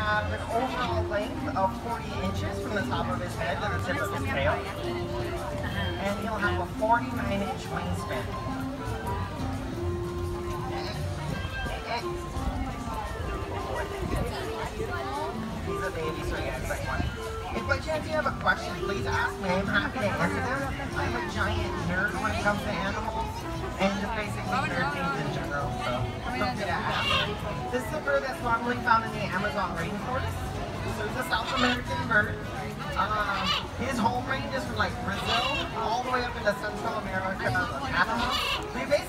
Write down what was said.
have an overall length of 40 inches from the top of his head to the tip of his tail. And he'll have a 49-inch wingspan. He's a baby, so he acts like one. If by chance you have a question, please ask me. I'm happy to answer them. I'm a giant nerd when it comes to animals and just basically nerd things in general, so something to ask. This is a bird that's normally found in the Amazon rainforest. So he's a South American bird. His home range is from like Brazil all the way up into Central America, Panama. So he basically